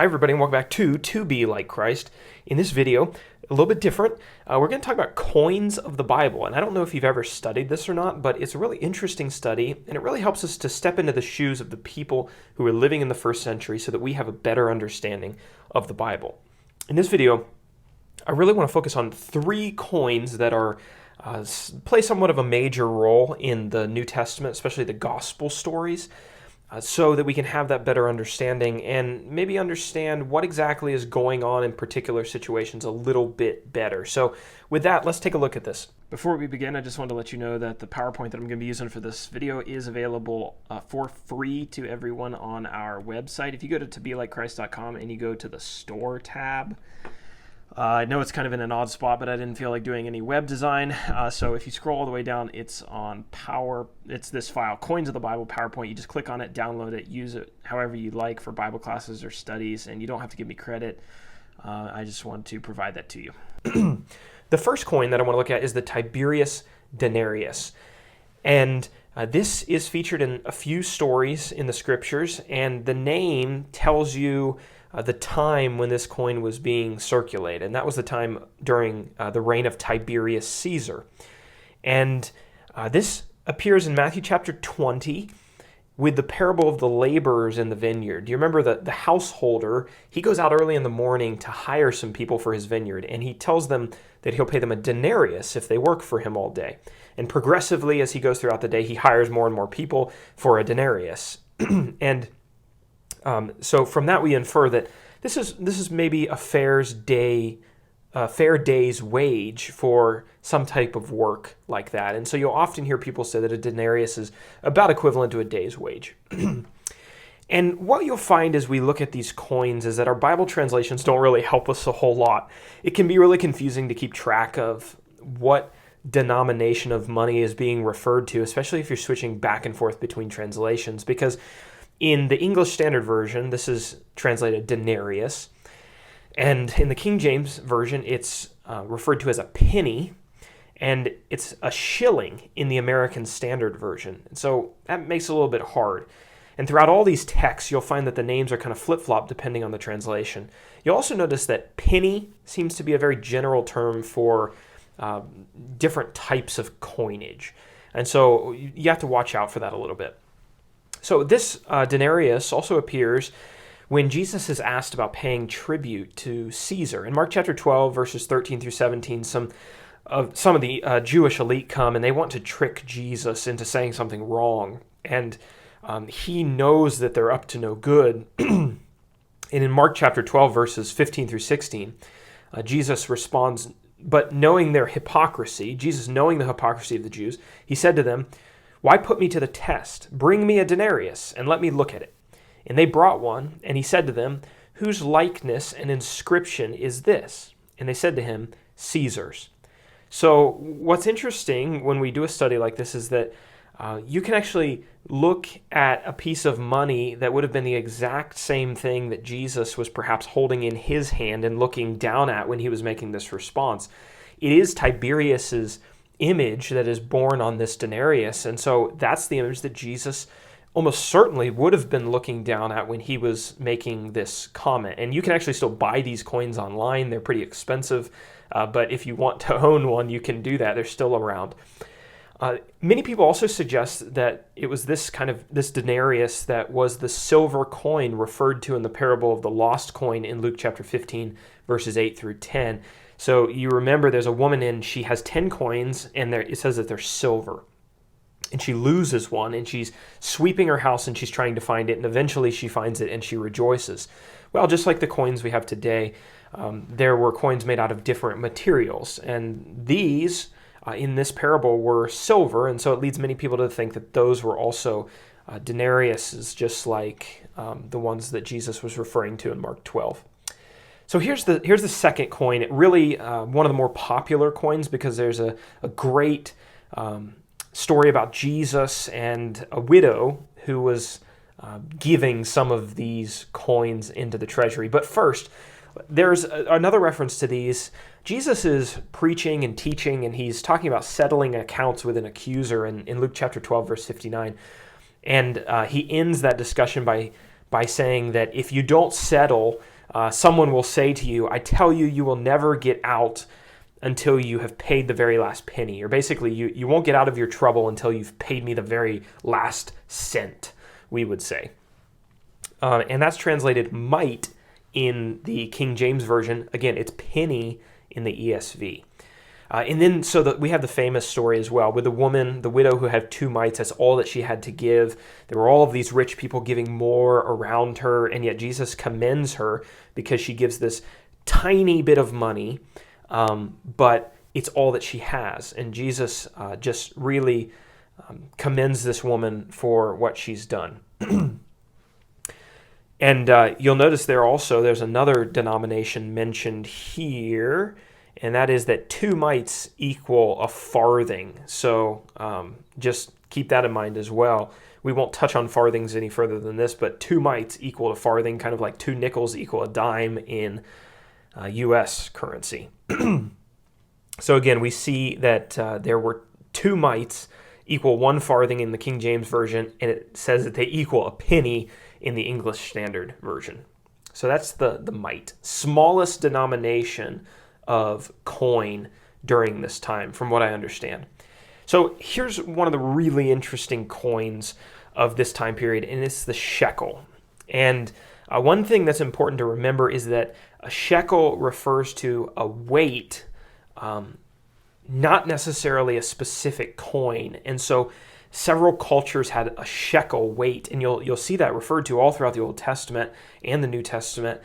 Hi everybody and welcome back to Be Like Christ. In this video, a little bit different, we're going to talk about coins of the Bible. And I don't know if you've ever studied this or not, but it's a really interesting study and it really helps us to step into the shoes of the people who were living in the first century so that we have a better understanding of the Bible. In this video, I really want to focus on three coins that are play somewhat of a major role in the New Testament, especially the gospel stories. So that we can have that better understanding and maybe understand what exactly is going on in particular situations a little bit better. So with that, let's take a look at this. Before we begin, I just wanted to let you know that the PowerPoint that I'm going to be using for this video is available for free to everyone on our website. If you go to 2BeLikeChist.com and you go to the Store tab, I know it's kind of in an odd spot, but I didn't feel like doing any web design. So if you scroll all the way down, it's on it's this file, Coins of the Bible, PowerPoint. You just click on it, download it, use it however you like for Bible classes or studies, and you don't have to give me credit. I just want to provide that to you. The first coin that I want to look at is the Tiberius denarius. And this is featured in a few stories in the scriptures, and the name tells you the time when this coin was being circulated, and that was the time during the reign of Tiberius Caesar. And this appears in Matthew chapter 20 with the parable of the laborers in the vineyard. Do you remember the householder? He goes out early in the morning to hire some people for his vineyard, and he tells them that he'll pay them a denarius if they work for him all day. And progressively, as he goes throughout the day, he hires more and more people for a denarius. And so from that we infer that this is maybe a fair day's wage for some type of work like that. And so you'll often hear people say that a denarius is about equivalent to a day's wage. And what you'll find as we look at these coins is that our Bible translations don't really help us a whole lot. It can be really confusing to keep track of what denomination of money is being referred to, especially if you're switching back and forth between translations, because in the English Standard Version, this is translated denarius, and in the King James Version, it's referred to as a penny, and it's a shilling in the American Standard Version. And so that makes it a little bit hard. And throughout all these texts, you'll find that the names are kind of flip-flop depending on the translation. You'll also notice that penny seems to be a very general term for different types of coinage. And so you have to watch out for that a little bit. So this denarius also appears when Jesus is asked about paying tribute to Caesar. In Mark chapter 12, verses 13 through 17, some of the Jewish elite come and they want to trick Jesus into saying something wrong. And he knows that they're up to no good. And in Mark chapter 12, verses 15 through 16, Jesus responds, but knowing their hypocrisy, Jesus knowing the hypocrisy of the Jews, he said to them, "Why put me to the test? Bring me a denarius, and let me look at it." And they brought one, and he said to them, "Whose likeness and inscription is this?" And they said to him, "Caesar's." So what's interesting when we do a study like this is that you can actually look at a piece of money that would have been the exact same thing that Jesus was perhaps holding in his hand and looking down at when he was making this response. It is Tiberius's image that is born on this denarius, and so that's the image that Jesus almost certainly would have been looking down at when he was making this comment. And you can actually still buy these coins online. They're pretty expensive, but if you want to own one, you can do that. They're still around. Many people also suggest that it was this denarius that was the silver coin referred to in the parable of the lost coin in Luke chapter 15, verses 8 through 10. So you remember there's a woman and she has 10 coins and it says that they're silver. And she loses one and she's sweeping her house and she's trying to find it, and eventually she finds it and she rejoices. Well, just like the coins we have today, there were coins made out of different materials, and these in this parable were silver, and so it leads many people to think that those were also denariuses, just like the ones that Jesus was referring to in Mark 12. So here's the second coin. It really one of the more popular coins because there's a great story about Jesus and a widow who was giving some of these coins into the treasury. But first, there's another reference to these. Jesus is preaching and teaching, and he's talking about settling accounts with an accuser in Luke chapter 12, verse 59. And he ends that discussion by saying that if you don't settle, someone will say to you, I tell you, you will never get out until you have paid the very last penny. Or basically, you won't get out of your trouble until you've paid me the very last cent, we would say. And that's translated mite in the King James Version. Again, it's penny in the ESV. And then, so that we have the famous story as well with the woman, the widow who had 2 mites. That's all that she had to give. There were all of these rich people giving more around her, and yet Jesus commends her because she gives this tiny bit of money, but it's all that she has. And Jesus just really commends this woman for what she's done. And you'll notice there's another denomination mentioned here, and that is that 2 mites equal a farthing. So just keep that in mind as well. We won't touch on farthings any further than this, but 2 mites equal a farthing, kind of like 2 nickels equal a dime in U.S. currency. So again, we see that there were 2 mites equal 1 farthing in the King James Version, and it says that they equal a penny in the English Standard Version. So that's the mite, smallest denomination of coin during this time, from what I understand. So here's one of the really interesting coins of this time period, and it's the shekel. And one thing that's important to remember is that a shekel refers to a weight, not necessarily a specific coin. And so several cultures had a shekel weight, and you'll see that referred to all throughout the Old Testament and the New Testament.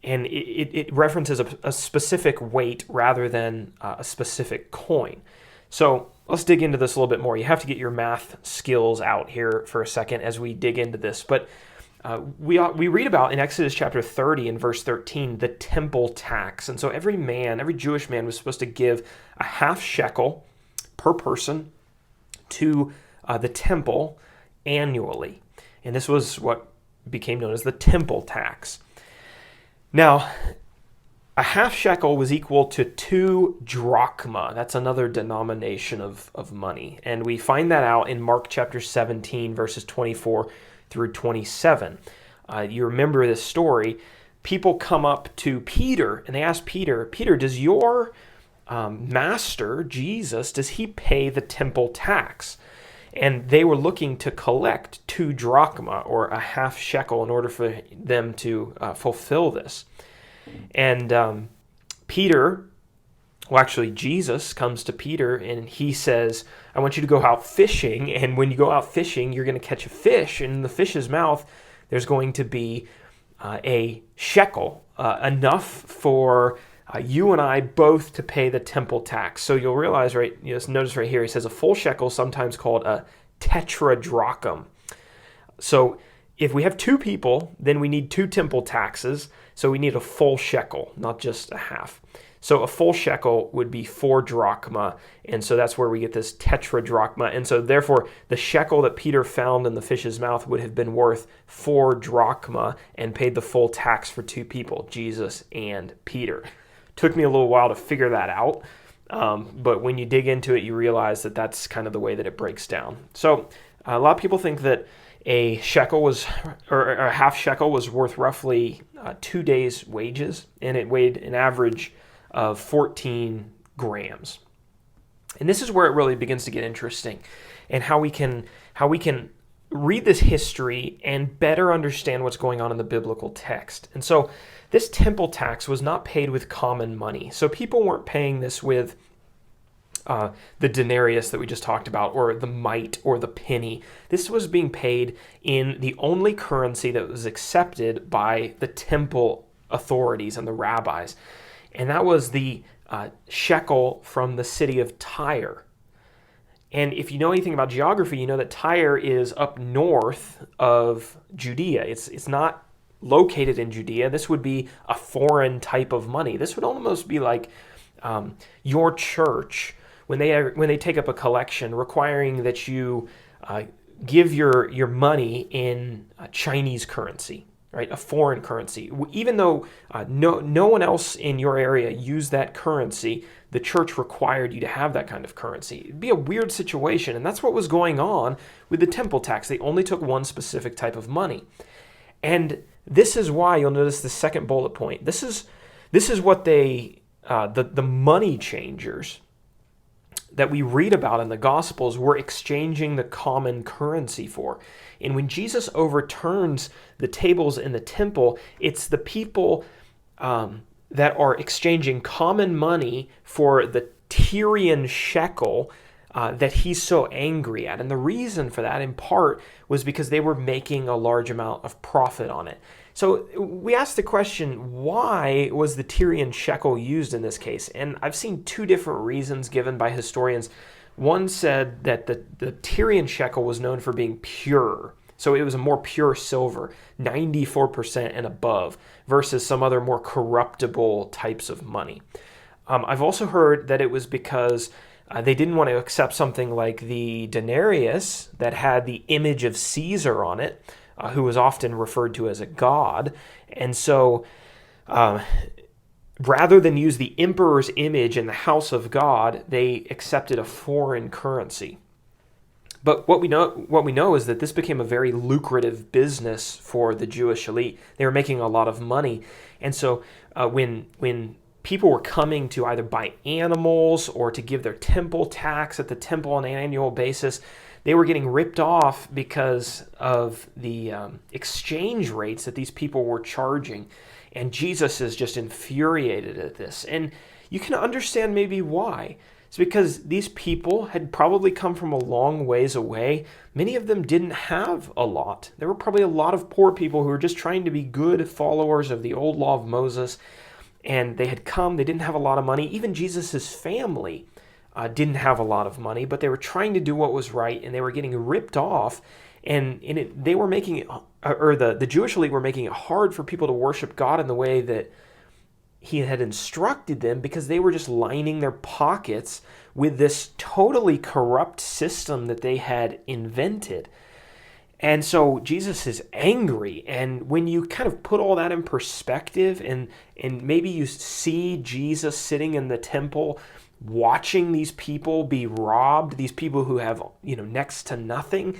And it references a specific weight rather than a specific coin. So let's dig into this a little bit more. You have to get your math skills out here for a second as we dig into this. But we read about in Exodus chapter 30 and verse 13, the temple tax. And so every Jewish man was supposed to give a half shekel per person to the temple annually. And this was what became known as the temple tax. Now, a half shekel was equal to 2 drachma. That's another denomination of money. And we find that out in Mark chapter 17, verses 24 through 27. You remember this story. People come up to Peter and they ask Peter, does your master, Jesus, does he pay the temple tax? And they were looking to collect 2 drachma, or a half shekel, in order for them to fulfill this. And Jesus comes to Peter and he says, I want you to go out fishing. And when you go out fishing, you're going to catch a fish. And in the fish's mouth, there's going to be a shekel, enough for you and I both to pay the temple tax. So you'll realize, notice right here, he says a full shekel, sometimes called a tetradrachm. So if we have 2 people, then we need 2 temple taxes. So we need a full shekel, not just a half. So a full shekel would be 4 drachma. And so that's where we get this tetradrachma. And so therefore, the shekel that Peter found in the fish's mouth would have been worth 4 drachma and paid the full tax for 2 people, Jesus and Peter. Took me a little while to figure that out, but when you dig into it, you realize that that's kind of the way that it breaks down. So a lot of people think that a half shekel was worth roughly 2 days' wages, and it weighed an average of 14 grams. And this is where it really begins to get interesting, and how we can read this history and better understand what's going on in the biblical text. And so this temple tax was not paid with common money. So people weren't paying this with the denarius that we just talked about, or the mite, or the penny. This was being paid in the only currency that was accepted by the temple authorities and the rabbis. And that was the shekel from the city of Tyre. And if you know anything about geography, you know that Tyre is up north of Judea. It's not located in Judea. This would be a foreign type of money. This would almost be like your church when they take up a collection, requiring that you give your money in Chinese currency, right? A foreign currency. Even though no one else in your area used that currency, the church required you to have that kind of currency. It'd be a weird situation, and that's what was going on with the temple tax. They only took one specific type of money. And this is why you'll notice the second bullet point. This is what the money changers that we read about in the Gospels were exchanging the common currency for. And when Jesus overturns the tables in the temple, it's the people that are exchanging common money for the tyrian shekel that he's so angry at. And the reason for that, in part, was because they were making a large amount of profit on it. So we asked the question, why was the tyrian shekel used in this case? And I've seen two different reasons given by historians. One said that the tyrian shekel was known for being pure. So it was a more pure silver, 94% and above, versus some other more corruptible types of money. I've also heard that it was because they didn't want to accept something like the denarius that had the image of Caesar on it, who was often referred to as a god. And so rather than use the emperor's image in the house of God, they accepted a foreign currency. But what we know is that this became a very lucrative business for the Jewish elite. They were making a lot of money. And so when people were coming to either buy animals or to give their temple tax at the temple on an annual basis, they were getting ripped off because of the exchange rates that these people were charging. And Jesus is just infuriated at this. And you can understand maybe why. It's because these people had probably come from a long ways away. Many of them didn't have a lot. There were probably a lot of poor people who were just trying to be good followers of the old law of Moses. And they had come, they didn't have a lot of money. Even Jesus' family didn't have a lot of money, but they were trying to do what was right, and they were getting ripped off. And they were making it, or the Jewish elite were making it hard for people to worship God in the way that he had instructed them, because they were just lining their pockets with this totally corrupt system that they had invented. And so Jesus is angry. And when you kind of put all that in perspective, and maybe you see Jesus sitting in the temple watching these people be robbed, these people who have, next to nothing,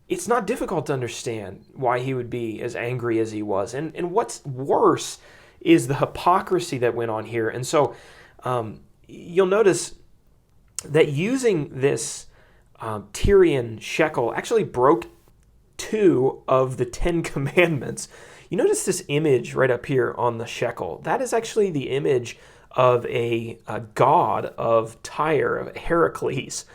it's not difficult to understand why he would be as angry as he was. And what's worse is the hypocrisy that went on here. And so you'll notice that using this tyrian shekel actually broke 2 of the 10 commandments. You notice this image right up here on the shekel. That is actually the image of a god of Tyre, of Heracles,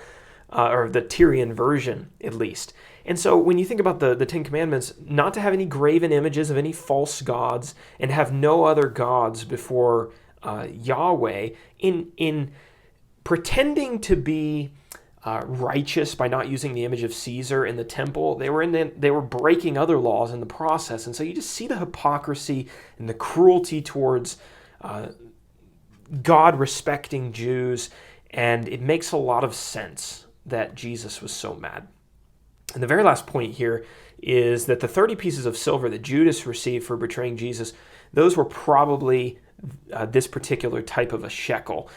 or the Tyrian version at least. And so when you think about the 10 Commandments, not to have any graven images of any false gods and have no other gods before Yahweh, in pretending to be righteous by not using the image of Caesar in the temple, they were breaking other laws in the process. And so you just see the hypocrisy and the cruelty towards God-respecting Jews, and it makes a lot of sense that Jesus was so mad. And the very last point here is that the 30 pieces of silver that Judas received for betraying Jesus, those were probably this particular type of a shekel.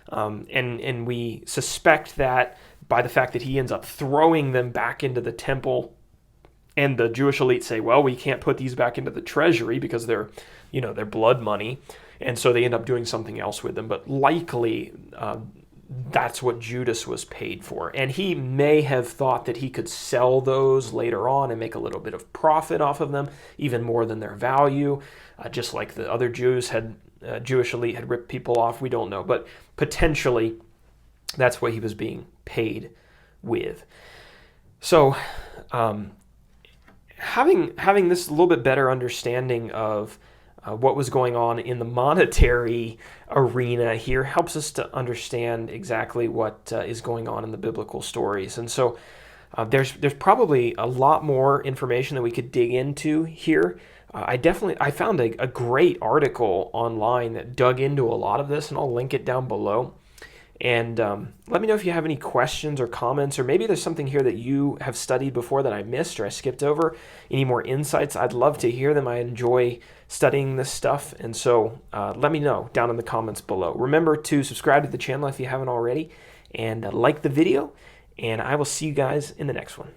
And we suspect that by the fact that he ends up throwing them back into the temple, and the Jewish elite say, well, we can't put these back into the treasury because they're blood money. And so they end up doing something else with them. But likely that's what Judas was paid for. And he may have thought that he could sell those later on and make a little bit of profit off of them, even more than their value, just like the other Jewish elite had ripped people off. We don't know. But potentially that's what he was being paid with. So having this little bit better understanding of what was going on in the monetary arena here helps us to understand exactly what is going on in the biblical stories. And so there's probably a lot more information that we could dig into here. I found a great article online that dug into a lot of this, and I'll link it down below. And let me know if you have any questions or comments, or maybe there's something here that you have studied before that I missed or I skipped over. Any more insights? I'd love to hear them. I enjoy studying this stuff. And so let me know down in the comments below. Remember to subscribe to the channel if you haven't already, and like the video. And I will see you guys in the next one.